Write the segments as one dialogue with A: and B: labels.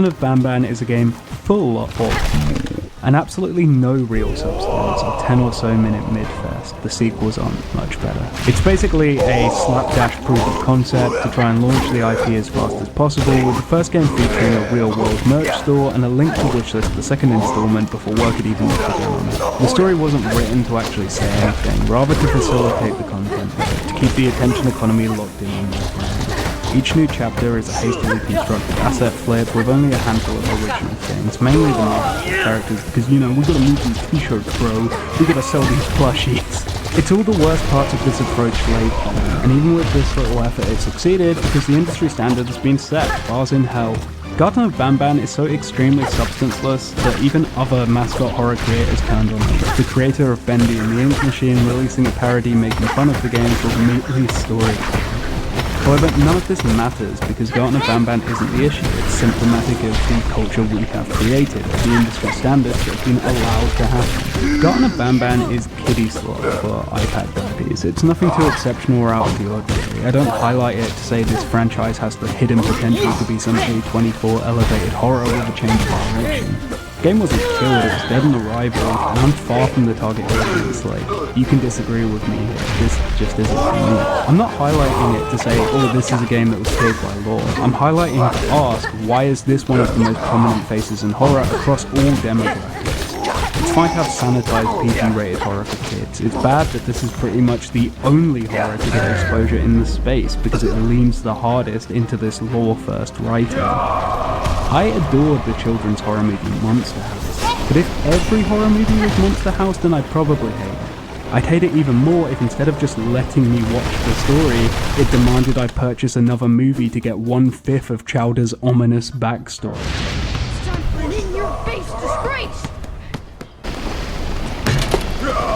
A: of Banban is a game full of and absolutely no real substance, a 10 or so minute mid-fest. The sequels aren't much better. It's basically a slapdash proof of concept to try and launch the IP as fast as possible, with the first game featuring a real-world merch store and a link to wishlist the second installment before work had even begun on it. The story wasn't written to actually say anything, rather to facilitate the content, to keep the attention economy locked in on their brand. Each new chapter is a hastily constructed asset flip with only a handful of original things, mainly the marketing characters, because we gotta move these t-shirts, bro, we gotta sell these plushies. It's all the worst parts of this approach laid on, and even with this little effort it succeeded because the industry standard has been set, bars in hell. Garden of Banban is so extremely substanceless that even other mascot horror creators turned on it. The creator of Bendy and the Ink Machine releasing a parody making fun of the game called Mootly's Story. However, none of this matters because Garden of Banban isn't the issue, it's symptomatic of the culture we have created, the industry standards that have been allowed to happen. Garden of Banban is kiddie slot for iPad babies. It's nothing too exceptional or out of the ordinary. I don't highlight it to say this franchise has the hidden potential to be some A24 elevated horror with a change of direction. The game wasn't killed, it was dead on arrival, and I'm far from the target audience. Like, you can disagree with me here, this just isn't for me. I'm not highlighting it to say, oh, this is a game that was killed by law. I'm highlighting to ask, why is this one of the most prominent faces in horror across all demographics? It's fine to have sanitized PG-rated horror for kids. It's bad that this is pretty much the only horror to get exposure in the space because it leans the hardest into this lore-first writing. I adored the children's horror movie Monster House, but if every horror movie was Monster House, then I'd probably hate it. I'd hate it even more if instead of just letting me watch the story, it demanded I purchase another movie to get 1/5 of Chowder's ominous backstory.
B: In your face, disgrace!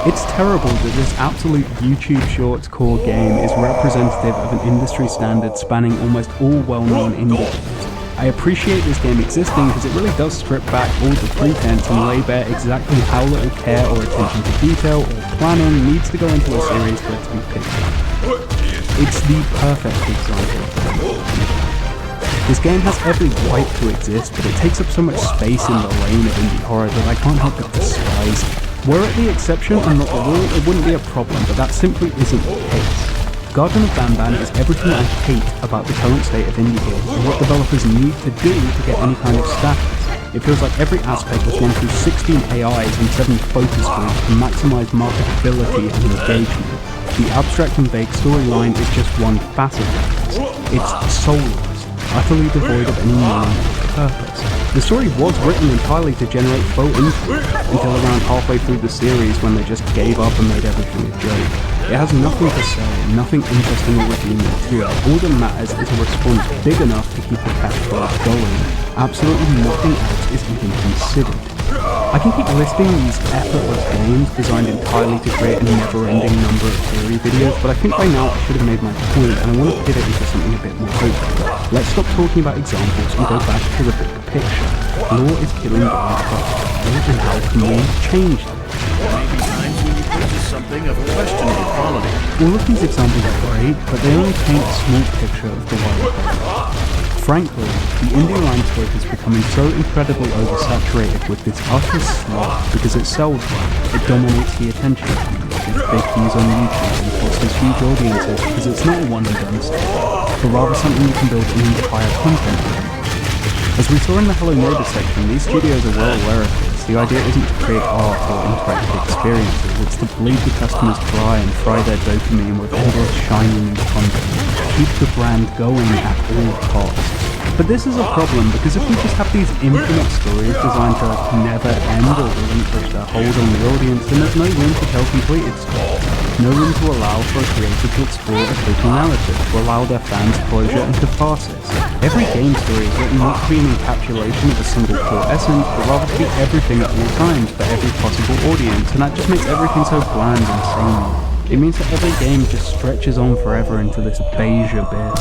A: It's terrible that this absolute YouTube Shorts core game is representative of an industry standard spanning almost all well-known indie games. I appreciate this game existing because it really does strip back all the pretense and lay bare exactly how little care or attention to detail or planning needs to go into a series for it to be picked up. It's the perfect example of that. This game has every right to exist, but it takes up so much space in the lane of indie horror that I can't help but despise it. Were it the exception and not the rule, it wouldn't be a problem, but that simply isn't the case. Garden of Banban is everything I hate about the current state of indie games and what developers need to do to get any kind of status. It feels like every aspect was run through 16 AIs and 7 focus groups to maximize marketability and engagement. The abstract and vague storyline is just one facet of this. It's soulless, utterly devoid of any meaning or purpose. The story was written entirely to generate faux interest until around halfway through the series when they just gave up and made everything a joke. It has nothing to say, nothing interesting or redeeming to it. All that matters is a response big enough to keep the catchphrase going. Absolutely nothing else is even considered. I can keep listing these effortless games designed entirely to create a never-ending number of theory videos, but I think by now I should have made my point, and I want to pivot into something a bit more hopeful. Let's stop talking about examples and go back to the big picture. Law is killing games and how can we change this?
C: There may be times when you purchase something of questionable quality.
A: All of these examples are great, but they only paint a small picture of the wider picture. Frankly, the indie landscape is becoming so incredibly oversaturated with this utter slop because it sells well, it dominates the attention, it gets big views on YouTube and fosters huge audiences because it's not a one and done stuff, but rather something you can build an entire content around. As we saw in the Hello Neighbor section, these studios are well aware of this. The idea isn't to create art or interactive experiences, it's to bleed the customers dry and fry their dopamine with endless shiny new content. Keep the brand going at all costs. But this is a problem because if we just have these infinite stories designed to never end or relinquish their hold on the audience, then there's no room to tell completed stories. No room to allow for a creator to explore a total narrative, to allow their fans closure and catharsis. Every game story is written not to be an encapsulation of a single core essence, but rather to be everything at all times for every possible audience, and that just makes everything so bland and samey. It means that every game just stretches on forever into this beige abyss.